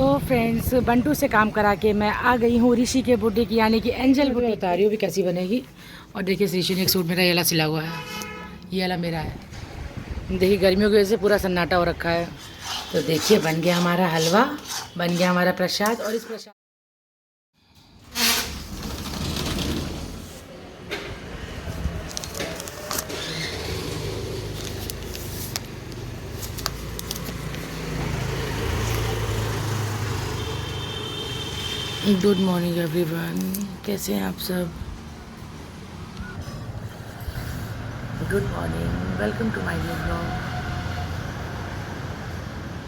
तो फ्रेंड्स बंटू से काम करा के मैं आ गई हूँ ऋषि के बुटीक यानी कि एंजल बुटीक। बता रही हूँ भी कैसी बनेगी। और देखिए ऋषि ने एक सूट मेरा ये वाला सिला हुआ है, ये वाला मेरा है। देखिए गर्मियों की वजह से पूरा सन्नाटा हो रखा है। तो देखिए बन गया हमारा हलवा, बन गया हमारा प्रसाद। और इस प्रसाद गुड मॉर्निंग एवरीवन, कैसे हैं आप सब। Good morning, welcome to my new blog.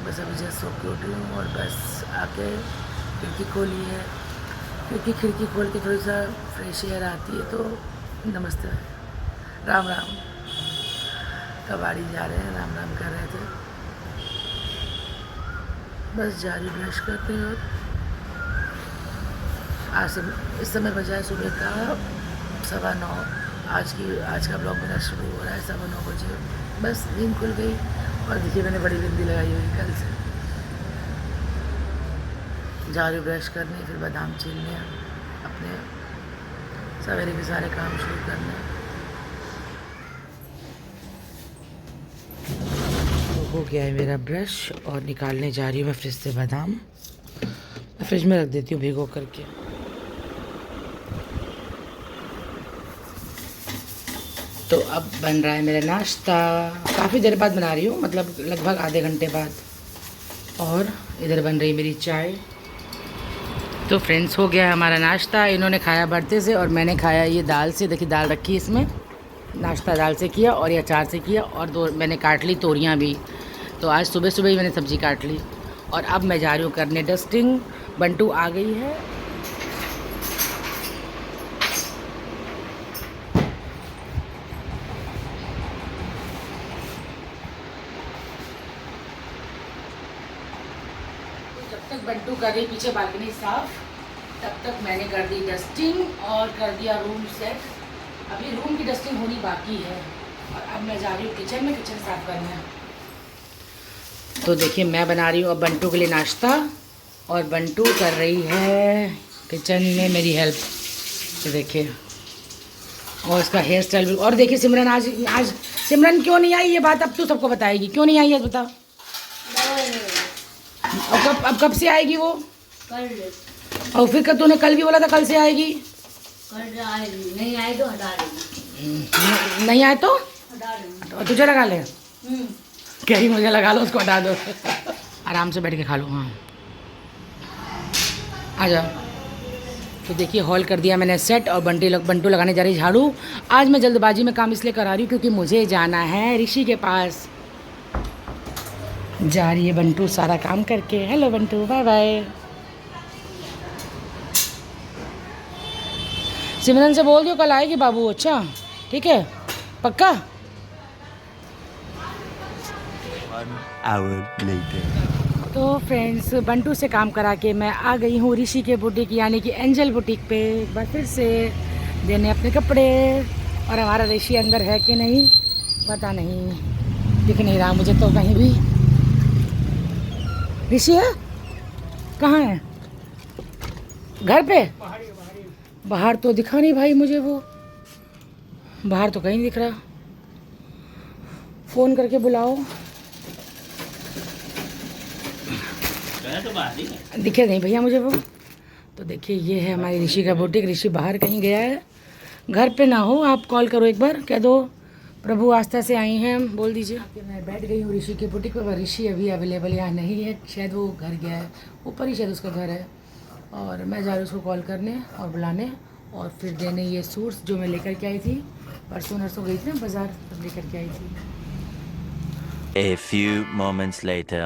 बस अभी जस्ट सो के उठी हूँ और बस आके खिड़की खोली है, क्योंकि खिड़की खोल के थोड़ी सा फ्रेश एयर आती है। तो नमस्ते, राम राम। कबाड़ी जा रहे हैं, राम राम कर रहे थे। बस जा रही ब्रश करते हैं। और आज से इस समय बजा है सुबह का 9:15। आज का ब्लॉग मेरा शुरू हो रहा है 9:15 बजे। बस नींद खुल गई और देखिए मैंने बड़ी बिंदी लगाई हुई कल से। जा रही ब्रश करने, फिर बादाम छीलने, अपने सवेरे के सारे काम शुरू करने। तो हो गया है मेरा ब्रश और निकालने जा रही हूँ मैं फ्रिज से बादाम। मैं फ्रिज में रख देती हूँ भिगो करके। तो अब बन रहा है मेरा नाश्ता। काफ़ी देर बाद बना रही हूँ, मतलब लगभग आधे घंटे बाद। और इधर बन रही मेरी चाय। तो फ्रेंड्स हो गया है हमारा नाश्ता। इन्होंने खाया भरते से और मैंने खाया ये दाल से। देखिए दाल रखी इसमें, नाश्ता दाल से किया और ये अचार से किया। और दो मैंने काट ली तोरियाँ भी। तो आज सुबह सुबह ही मैंने सब्ज़ी काट ली। और अब मैं जा रही हूँ करने डस्टिंग। बंटू आ गई है। जब तक बंटू कर रही पीछे बालकनी साफ, तब तक मैंने कर दी डस्टिंग और कर दिया रूम सेट। अभी रूम की डस्टिंग होनी बाकी है। और अब मैं जा रही हूँ किचन में, किचन साफ करना। तो देखिए मैं बना रही हूँ अब बंटू के लिए नाश्ता और बंटू कर रही है किचन में मेरी हेल्प। तो देखिए, और इसका हेयर स्टाइल भी। और देखिए सिमरन आज सिमरन क्यों नहीं आई, ये बात अब तू सबको बताएगी। क्यों नहीं आई है बता। और कब से आएगी वो? कल। और फिर तूने कल भी बोला था कल से आएगी। कल आएगी, नहीं आए तो हटा देना। नहीं आए तो हटा देना। और तुझे लगा ले। कह रही मुझे लगा लो, उसको हटा दो। आराम से बैठ के खा लो। हाँ आ जाओ। तो देखिए हॉल कर दिया मैंने सेट और बंटू लगाने जा रही झाड़ू। आज मैं जल्दबाजी में काम इसलिए करा रही हूँ क्योंकि मुझे जाना है ऋषि के पास। जा रही है बंटू सारा काम करके। Hello Bantu, bye bye. Simran से बोल दियो कल आएगी बाबू। अच्छा ठीक है, पक्का। 1 hour later. तो फ्रेंड्स बंटू से काम करा के मैं आ गई हूँ ऋषि के बुटीक यानी कि एंजल बुटीक पे एक बार फिर से देने अपने कपड़े। और हमारा ऋषि अंदर है कि नहीं पता नहीं, दिख नहीं रहा मुझे तो कहीं भी। ऋषि है कहाँ है? घर पे? बाहर तो दिखा नहीं भाई मुझे, वो बाहर तो कहीं नहीं दिख रहा। फ़ोन करके बुलाओ। दिखे नहीं भैया मुझे वो। तो देखिए ये है हमारी ऋषि का बुटीक। ऋषि बाहर कहीं गया है, घर पे ना हो। आप कॉल करो एक बार, कह दो प्रभु आस्था से आई हैं, बोल दीजिए। मैं बैठ गई हूँ ऋषि के बुटीक पर। ऋषि अभी अवेलेबल यहाँ नहीं है, शायद वो घर गया है, ऊपर ही शायद उसका घर है। और मैं जा रही हूँ उसको कॉल करने और बुलाने और फिर देने ये सूट्स जो मैं लेकर के आई थी। परसों नरसों गई थी ना बाज़ार, तब लेकर के आई थी। A few moments later.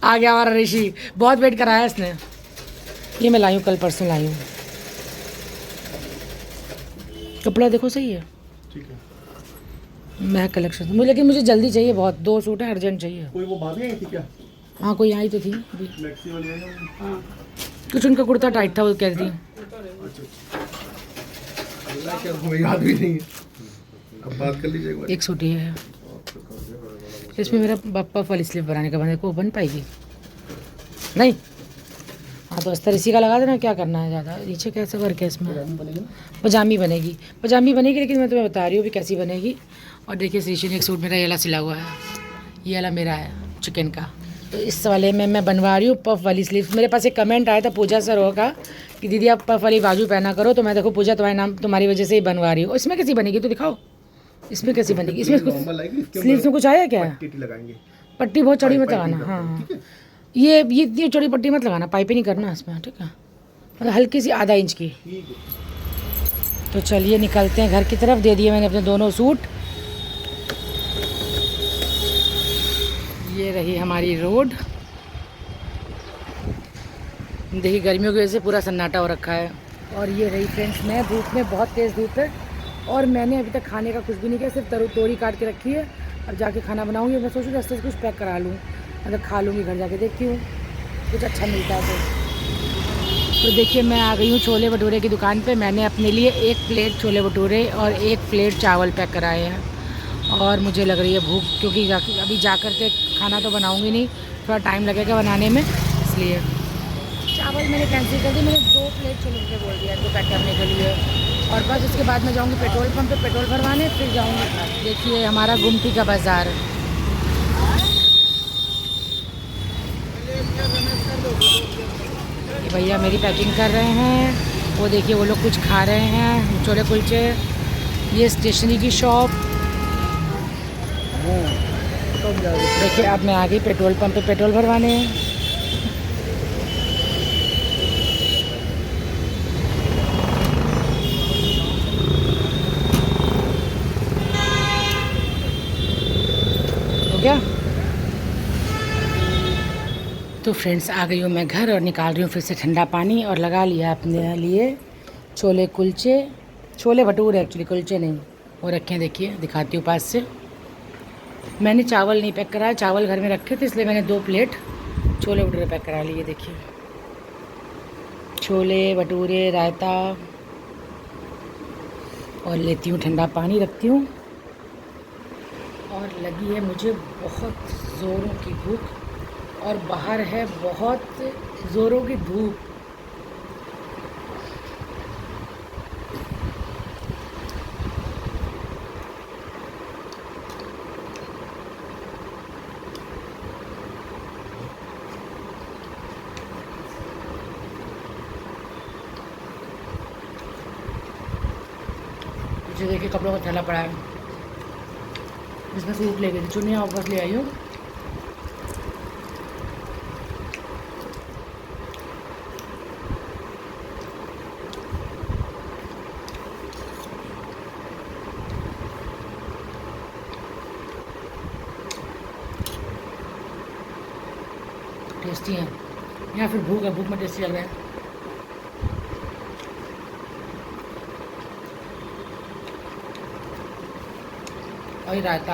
आ गया हमारा ऋषि, बहुत वेट कराया इसने। ये मैं लाई हूँ, कल परसों लाई हूँ। कपड़ा देखो सही है, ठीक है। मैं कलेक्शन मुझे, लेकिन मुझे जल्दी चाहिए बहुत। 2 सूट है, अर्जेंट चाहिए। कोई वो भाभी आई थी क्या? हाँ कोई आई तो थी अभी। मैक्सी वाली आई है? हाँ कुछ उनका कुर्ता टाइट था, वो कह रही थी। अल्लाह क्या, तुम्हें याद भी नहीं है। अब बात कर लीजिए एक बार। एक सूट ही है इसमें। मेरा पापा फॉल स्लीव बनाने का बना को बन पाएगी नहीं। हाँ तो अस्तर इसी का लगा देना, क्या करना है ज़्यादा। नीचे कैसे वर्क है इसमें? पजामी बनेगी ना? पजामी बनेगी, पजामी बनेगी, लेकिन मैं तुम्हें बता रही हूँ भी कैसी बनेगी। और देखिए श्रीशु ने एक सूट मेरा ये वाला सिला हुआ है, ये वाला मेरा है चिकन का। तो इस वाले में मैं बनवा रही हूँ पफ वाली स्लीव्स। मेरे पास एक कमेंट आया था पूजा सर का कि दीदी आप पफ वाली बाजू पहना करो, तो मैं देखो पूजा तुम्हारे नाम तुम्हारी वजह से ही बनवा रही हूँ। इसमें कैसी बनेगी तो दिखाओ, इसमें कैसी बनेगी? इसमें नॉर्मल आएगी, इसके स्लीव्स में कुछ आया क्या? पट्टी लगाएंगे। पट्टी बहुत चौड़ी मत लगाना, पाइपिंग हाँ ठीक है। ये इतनी चौड़ी पट्टी मत लगाना, पाइपिंग नहीं करना इसमें, ठीक है? मतलब हल्की सी आधा इंच की। ठीक है। तो चलिए निकलते हैं घर की तरफ। दे दिए मैंने अपने दोनों सूट। ये रही हमारी रोड। देखिए गर्मियों की वजह से पूरा सन्नाटा हो रखा है। और ये रही फ्रेंड्स मैं धूप में, बहुत तेज़ धूप है और मैंने अभी तक खाने का कुछ भी नहीं किया, सिर्फ तोरी काट के रखी है। अब जाके खाना बनाऊंगी। मैं सोचूँ रास्ते से कुछ पैक करा लूँ, मतलब खा लूँगी, घर जाके देखती हूँ कुछ अच्छा मिलता है तो देखिए मैं आ गई हूँ छोले भटूरे की दुकान पे। मैंने अपने लिए 1 प्लेट छोले भटूरे और 1 प्लेट चावल पैक कराए हैं और मुझे लग रही है भूख, क्योंकि अभी जाकर के खाना तो बनाऊँगी नहीं, थोड़ा टाइम लगेगा बनाने में, इसलिए चावल मैंने कैंसिल कर दी। मैंने 2 प्लेट छोले भटूरे बोल दिया इनको पैक करने के लिए। और बस उसके बाद मैं जाऊँगी पेट्रोल पंप पे पेट्रोल भरवाने, फिर जाऊँगी। देखिए हमारा गुमटी का बाज़ार। ये भैया मेरी पैकिंग कर रहे हैं, वो देखिए वो लोग कुछ खा रहे हैं, छोले कुलचे। ये स्टेशनरी की शॉप। देखिए अब मैं आ गई पेट्रोल पंप पे पेट्रोल भरवाने। हो गया? तो फ्रेंड्स आ गई हूँ मैं घर और निकाल रही हूँ फिर से ठंडा पानी और लगा लिया अपने लिए छोले कुलचे, छोले भटूरे एक्चुअली, कुलचे नहीं, वो रखे हैं। देखिए दिखाती हूँ पास से। मैंने चावल नहीं पैक कराया, चावल घर में रखे थे, इसलिए मैंने 2 प्लेट छोले भटूरे पैक करा लिए। देखिए छोले भटूरे, रायता, और लेती हूँ ठंडा पानी, रखती हूँ। और लगी है मुझे बहुत ज़ोरों की भूख और बाहर है बहुत ज़ोरों की धूप। मुझे देखिए कपड़ों का थैला पड़ा है, जिसमें सूट ले गई थी, चुन्नियाँ वापस ले आई हूँ। टेस्टी हैं या फिर भूख है, भूख में टेस्टी लग रहा है। और ये रायता,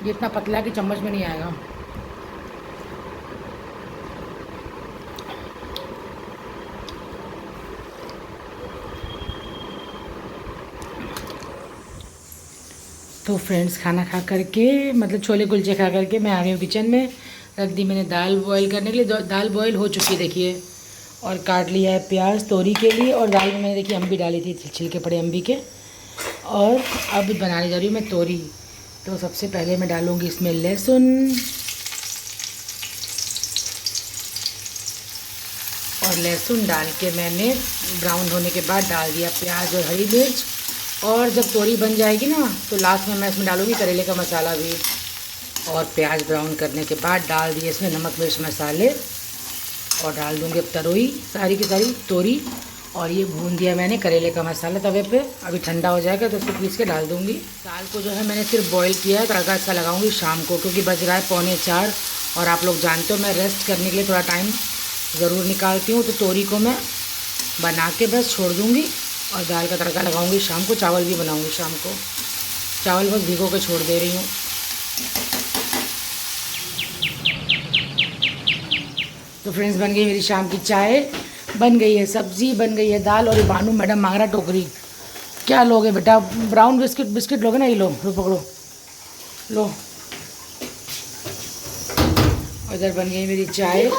ये इतना पतला है कि चम्मच में नहीं आएगा। तो फ्रेंड्स खाना खा करके, मतलब छोले कुलचे खा करके मैं आ गई हूँ किचन में। रख दी मैंने दाल बॉईल करने के लिए, दाल बॉईल हो चुकी है देखिए। और काट लिया है प्याज तोरी के लिए, और दाल में मैंने देखिए अम्बी डाली थी, छिलके पड़े अम्बी के। और अब बनाने जा रही हूँ मैं तोरी। तो सबसे पहले मैं डालूँगी इसमें लहसुन, और लहसुन डाल के मैंने ब्राउन होने के बाद डाल दिया प्याज और हरी मिर्च। और जब तोरी बन जाएगी ना तो लास्ट में मैं इसमें डालूँगी करेले का मसाला भी। और प्याज ब्राउन करने के बाद डाल दिए इसमें नमक मिर्च मसाले, और डाल दूँगी अब तरोई सारी की सारी तोरी। और ये भून दिया मैंने करेले का मसाला तवे पे, अभी ठंडा हो जाएगा तो उसको पीस के डाल दूँगी। दाल को जो है मैंने सिर्फ बॉईल किया है, तड़का इसका लगाऊँगी शाम को, क्योंकि बज रहा है 3:45। और आप लोग जानते हो मैं रेस्ट करने के लिए थोड़ा टाइम ज़रूर निकालती हूँ। तो तोरी को मैं बना के बस छोड़ दूँगी और दाल का तड़का लगाऊंगी शाम को। चावल भी बनाऊंगी शाम को, चावल बस भिगो के छोड़ दे रही हूँ। तो फ्रेंड्स बन गई मेरी शाम की चाय, बन गई है सब्ज़ी, बन गई है दाल। और ये बानू मैडम मांग रहा टोकरी। क्या लोगे बेटा? ब्राउन बिस्किट, बिस्किट लोगे ना? ये लो, लो पकड़ो, लो। और इधर बन गई मेरी चाय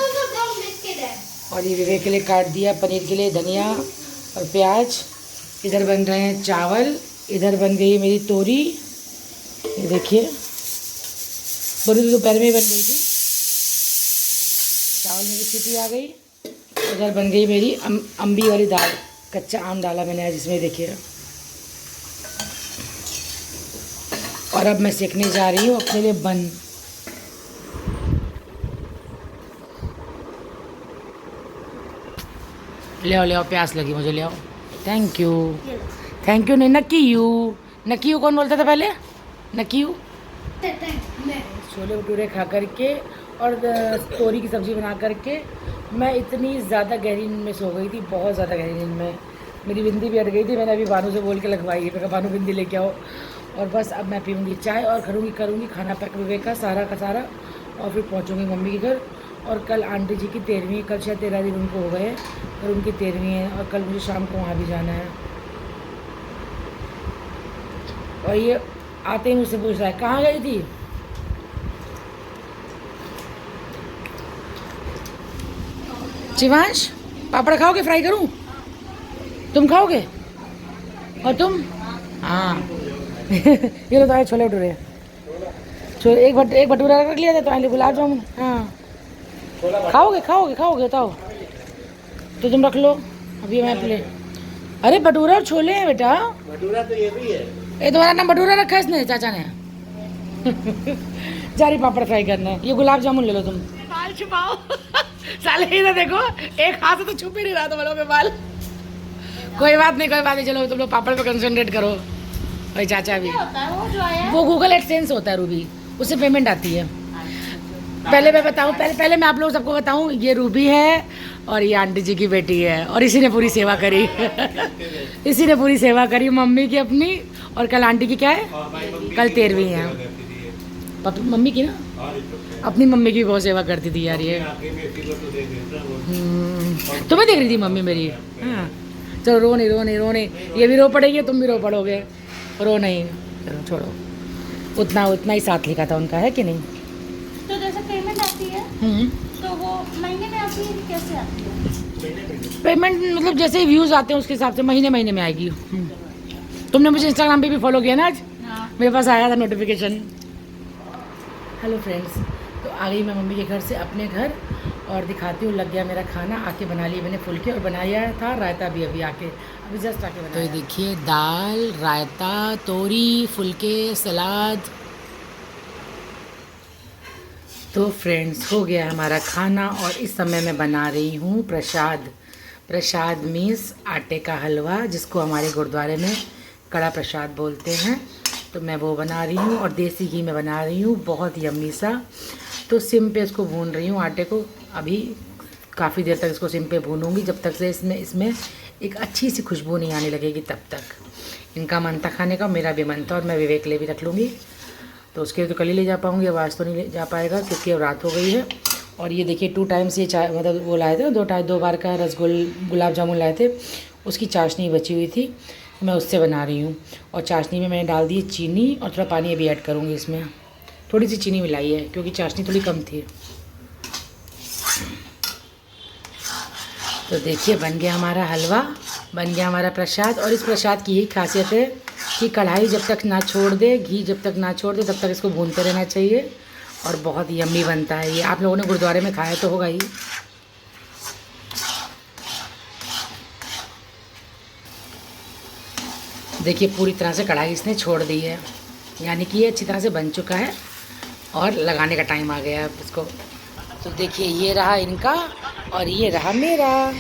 और ये विवेक के लिए काट दिया, पनीर के लिए धनिया और प्याज। इधर बन रहे हैं चावल, इधर बन गई मेरी तोरी, ये देखिए। तोरी तो दोपहर में ही बन गई थी, चावल में भी सीटी आ गई। इधर बन गई मेरी अम्बी वाली दाल, कच्चा आम डाला मैंने आज इसमें, देखिए। और अब मैं सेकने जा रही हूँ अपने लिए बन। ले आओ प्यास लगी मुझे, ले आओ। थैंक यू नहीं, नक्की यू कौन बोलता था पहले? नक्की यू। छोले भटूरे खा करके और तोरी की सब्ज़ी बना करके मैं इतनी ज़्यादा गहरी नींद में सो गई थी, बहुत ज़्यादा गहरी नींद में। मेरी बिंदी भी हट गई थी, मैंने अभी बानू से बोल के लगवाई है। मैं कहा बानू बिंदी लेके आओ। और बस अब मैं पीऊँगी चाय और करूँगी खाना पैक विवेक का सारा का सारा, और फिर पहुँचूँगी मम्मी के घर। और कल आंटी जी की 13वीं, कल शायद 13 दिन उनको हो गए और उनकी 13वीं है, और कल मुझे शाम को वहाँ भी जाना है। और ये आते ही मुझसे पूछ रहा है कहाँ गई थी। शिवांश, पापड़ खाओगे? फ्राई करूँ? तुम खाओगे? और तुम? हाँ। ये लो तो छोले भटूरे, एक भटूरा रख लिया था तो आए गुलाब जामुन। हाँ, खाओगे बताओ तो तुम रख लो, अभी मैं प्ले। अरे भटूरा और छोले हैं बेटा। भटूरा तो ये भी है। ये तुम्हारा नाम भटूरा रखा है इसने, चाचा ने। जा रही पापड़ फ्राई करने। ये गुलाब जामुन ले लो तुम। बाल छुपाओ। साले इधर देखो, एक हाथ से तो छुप ही नहीं रहा तुम्हारे बाल। कोई बात नहीं, चलो तुम लोग पापड़ पे कंसंट्रेट करो। भाई चाचा भी वो गूगल एडसेंस होता है रूबी, उससे पेमेंट आती है। पहले मैं बताऊं, पहले मैं आप लोगों सबको बताऊं, ये रूबी है और ये आंटी जी की बेटी है, और इसी ने पूरी सेवा करी। इसी ने पूरी सेवा करी मम्मी की अपनी, और कल आंटी की क्या है, कल 13वीं है मम्मी की ना, अपनी मम्मी की बहुत सेवा करती थी यार ये। तुम्हें देख रही थी मम्मी मेरी। हाँ चलो, रो नहीं, ये भी रो पड़ेगी, तुम भी रो पड़ोगे। रो नहीं, चलो छोड़ो, उतना ही साथ लिखा था उनका, है कि नहीं। तो जैसे पेमेंट आती है तो वो महीने में आती है, कैसे आती है पेमेंट? मतलब जैसे व्यूज़ आते हैं उसके हिसाब से महीने में आएगी। तुमने मुझे इंस्टाग्राम पे भी फॉलो किया ना आज? हाँ। मेरे पास आया था नोटिफिकेशन। हेलो फ्रेंड्स, तो आ गई मैं मम्मी के घर से अपने घर, और दिखाती हूँ। लग गया मेरा खाना, आके बना लिए मैंने फुलके, और बनाया था रायता भी अभी जस्ट आके बनाया। तो ये देखिए, दाल, रायता, तोरी, फुलके, सलाद। तो फ्रेंड्स, हो गया हमारा खाना, और इस समय मैं बना रही हूँ प्रसाद मीन्स आटे का हलवा, जिसको हमारे गुरुद्वारे में कड़ा प्रसाद बोलते हैं। तो मैं वो बना रही हूँ, और देसी घी में बना रही हूँ, बहुत यम्मी सा। तो सिम पे इसको भून रही हूँ आटे को, अभी काफ़ी देर तक इसको सिम पे भूनूंगी, जब तक से इसमें एक अच्छी सी खुशबू नहीं आने लगेगी तब तक। इनका मन था खाने का, मेरा भी मन था, और मैं विवेक के लिए भी रख लूँगी। तो उसके लिए तो कल ही ले जा पाऊँगी, अब आज तो नहीं ले जा पाएगा क्योंकि अब रात हो गई है। और ये देखिए 2 टाइम्स ये चाय, मतलब वो लाए थे 2 बार का गुलाब जामुन लाए थे, उसकी चाशनी बची हुई थी, मैं उससे बना रही हूँ। और चाशनी में मैंने डाल दी चीनी, और थोड़ा पानी अभी ऐड करूँगी इसमें। थोड़ी सी चीनी मिलाई है क्योंकि चाशनी थोड़ी कम थी। तो देखिए, बन गया हमारा हलवा, बन गया हमारा प्रसाद। और इस प्रसाद की यही खासियत है कि कढ़ाई जब तक ना छोड़ दे, घी जब तक ना छोड़ दे, तब तक इसको भूनते रहना चाहिए, और बहुत यम्मी बनता है ये। आप लोगों ने गुरुद्वारे में खाया तो होगा ही। देखिए, पूरी तरह से कढ़ाई इसने छोड़ दी है, यानी कि ये अच्छी तरह से बन चुका है, और लगाने का टाइम आ गया है इसको। तो देखिए, ये रहा इनका और ये रहा मेरा।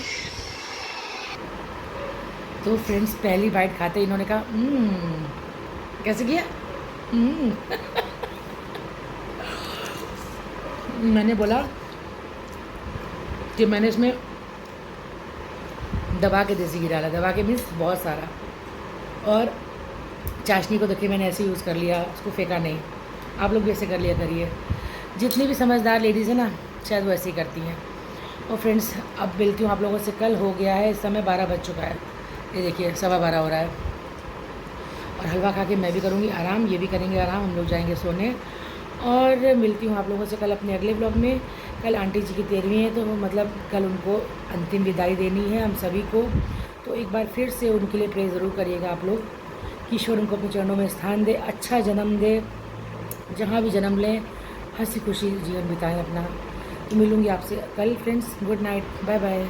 तो फ्रेंड्स, पहली बाइट खाते इन्होंने कहा कैसे किया। मैंने बोला कि मैंने इसमें दबा के देसी घी डाला, दबा के मीन्स बहुत सारा। और चाशनी को देखिए मैंने ऐसे यूज़ कर लिया, उसको फेंका नहीं। आप लोग भी ऐसे कर लिया करिए, जितनी भी समझदार लेडीज़ है ना, शायद वो ऐसे ही करती हैं। और फ्रेंड्स, अब मिलती हूँ आप लोगों से कल। हो गया है इस समय 12 बज चुका है, ये देखिए 12:15 हो रहा है। और हलवा खा के मैं भी करूँगी आराम, ये भी करेंगे आराम, हम लोग जाएंगे सोने। और मिलती हूँ आप लोगों से कल अपने अगले ब्लॉग में। कल आंटी जी की 13वीं है, तो मतलब कल उनको अंतिम विदाई देनी है हम सभी को। तो एक बार फिर से उनके लिए प्रे ज़रूर करिएगा आप लोग कि ईश्वर उनको अपने चरणों में स्थान दे, अच्छा जन्म दे, जहाँ भी जन्म लें हंसी खुशी जीवन बिताएं अपना। तो मिलूँगी आपसे कल friends, good night, bye bye.